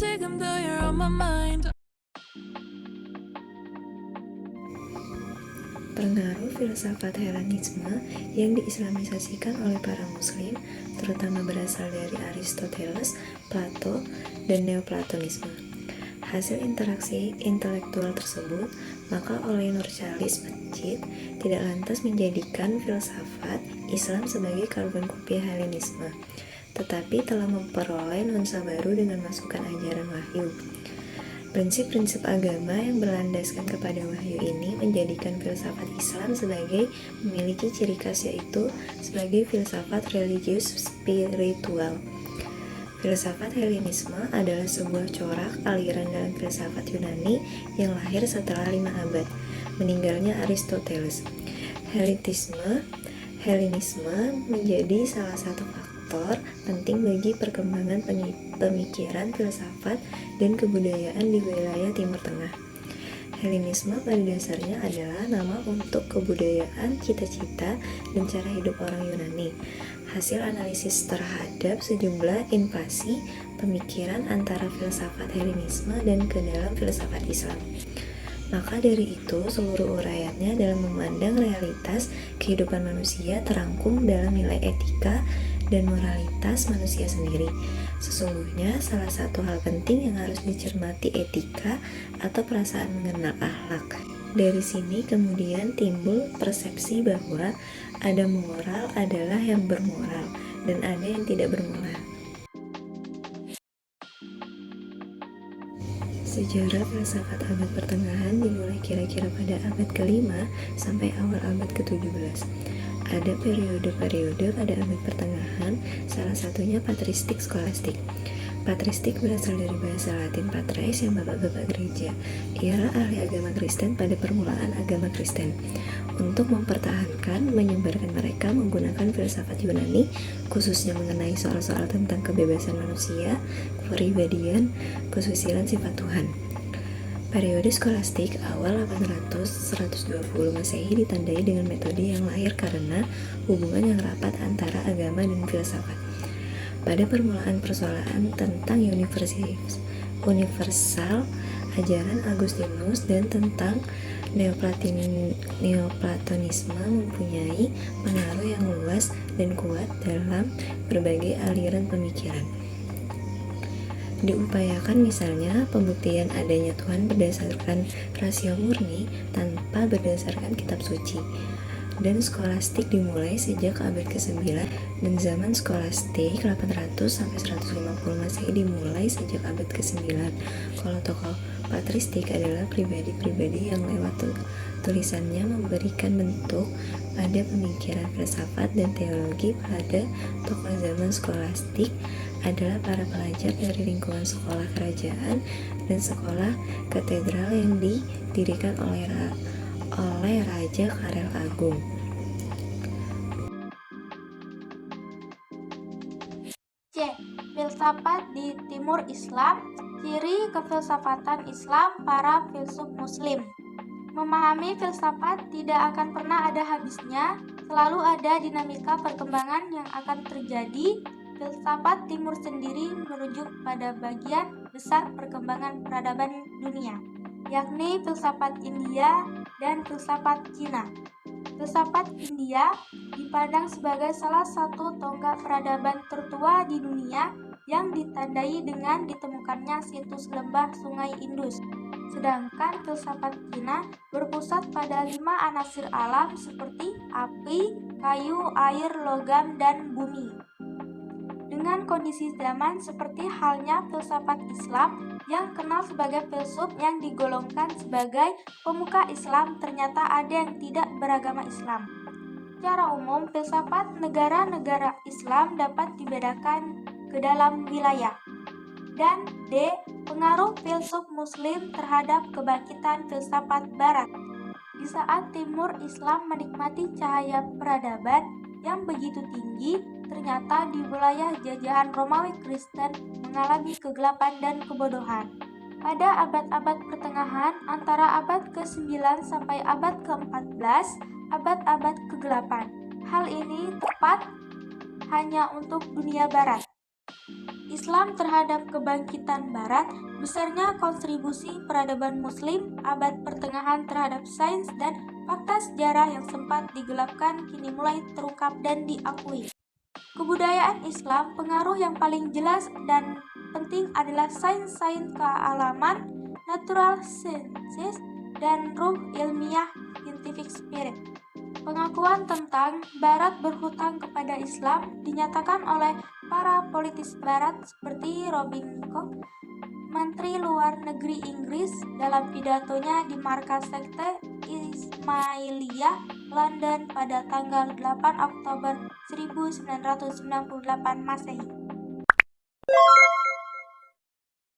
take them though you're on my mind. Pengaruh filsafat Helenisme yang diislamisasikan oleh para muslim terutama berasal dari Aristoteles, Plato, dan Neoplatonisme. Hasil interaksi intelektual tersebut, maka oleh Nurchalice Masjid tidak lantas menjadikan filsafat Islam sebagai karbon kopi Helenisme, tetapi telah memperoleh nuansa baru dengan masukan ajaran wahyu. Prinsip-prinsip agama yang berlandaskan kepada wahyu ini menjadikan filsafat Islam sebagai memiliki ciri khas yaitu sebagai filsafat religius spiritual. Filsafat Helenisme adalah sebuah corak aliran dalam filsafat Yunani yang lahir setelah 5 abad meninggalnya Aristoteles. Helenisme menjadi salah satu faktor penting bagi perkembangan pemikiran, filsafat, dan kebudayaan di wilayah Timur Tengah. Helenisme pada dasarnya adalah nama untuk kebudayaan, cita-cita, dan cara hidup orang Yunani. Hasil analisis terhadap sejumlah invasi pemikiran antara filsafat Helenisme dan ke dalam filsafat Islam. Maka dari itu, seluruh uraiannya dalam memandang realitas kehidupan manusia terangkum dalam nilai etika dan moralitas manusia sendiri. Sesungguhnya, salah satu hal penting yang harus dicermati etika atau perasaan mengenal akhlak. Dari sini kemudian timbul persepsi bahwa ada moral adalah yang bermoral dan ada yang tidak bermoral. Sejarah filsafat abad pertengahan dimulai kira-kira pada abad ke-5 sampai awal abad ke-17. Ada periode-periode pada abad pertengahan, salah satunya patristik skolastik. Patristik berasal dari bahasa Latin patres yang bapak-bapak gereja. Ialah ahli agama Kristen pada permulaan agama Kristen. Untuk mempertahankan, menyebarkan mereka menggunakan filsafat Yunani, khususnya mengenai soal-soal tentang kebebasan manusia, kepribadian, kesusilaan sifat Tuhan. Periode skolastik awal 800-120 Masehi ditandai dengan metode yang lahir karena hubungan yang rapat antara agama dan filsafat. Pada permulaan persoalan tentang universal, ajaran Agustinus dan tentang Neoplatonisme mempunyai pengaruh yang luas dan kuat dalam berbagai aliran pemikiran. Diupayakan misalnya pembuktian adanya Tuhan berdasarkan rasio murni tanpa berdasarkan kitab suci. Dan skolastik dimulai sejak abad ke-9 dan zaman skolastik 800-150 Masehi dimulai sejak abad ke-9. Kalau tokoh patristik adalah pribadi-pribadi yang lewat tulisannya memberikan bentuk pada pemikiran filsafat dan teologi. Pada tokoh zaman skolastik adalah para pelajar dari lingkungan sekolah kerajaan dan sekolah katedral yang didirikan oleh Raja Karel Agung. C. Filsafat di Timur Islam. Ciri kefilsafatan Islam para filsuf Muslim. Memahami filsafat tidak akan pernah ada habisnya, selalu ada dinamika perkembangan yang akan terjadi. Filsafat Timur sendiri merujuk pada bagian besar perkembangan peradaban dunia, yakni filsafat India dan filsafat Cina. Filsafat India dipandang sebagai salah satu tonggak peradaban tertua di dunia yang ditandai dengan ditemukannya situs lembah Sungai Indus. Sedangkan filsafat Cina berpusat pada 5 anasir alam seperti api, kayu, air, logam, dan bumi. Dengan kondisi zaman seperti halnya filsafat Islam yang kenal sebagai filsuf yang digolongkan sebagai pemuka Islam, ternyata ada yang tidak beragama Islam. Secara umum, filsafat negara-negara Islam dapat dibedakan ke dalam wilayah. Dan D. Pengaruh filsuf Muslim terhadap kebangkitan filsafat Barat. Di saat Timur Islam menikmati cahaya peradaban yang begitu tinggi, ternyata di wilayah jajahan Romawi Kristen mengalami kegelapan dan kebodohan. Pada abad-abad pertengahan antara abad ke-9 sampai abad ke-14, abad-abad kegelapan. Hal ini tepat hanya untuk dunia barat. Islam terhadap kebangkitan Barat, besarnya kontribusi peradaban Muslim abad pertengahan terhadap sains dan fakta sejarah yang sempat digelapkan kini mulai terungkap dan diakui. Kebudayaan Islam, pengaruh yang paling jelas dan penting adalah sains-sains kealaman, natural sciences, dan ruh ilmiah scientific spirit. Pengakuan tentang Barat berhutang kepada Islam dinyatakan oleh para politis Barat seperti Robin Koch, Menteri Luar Negeri Inggris, dalam pidatonya di markas sekte Ismailiyah, London pada tanggal 8 Oktober 1998 Masehi.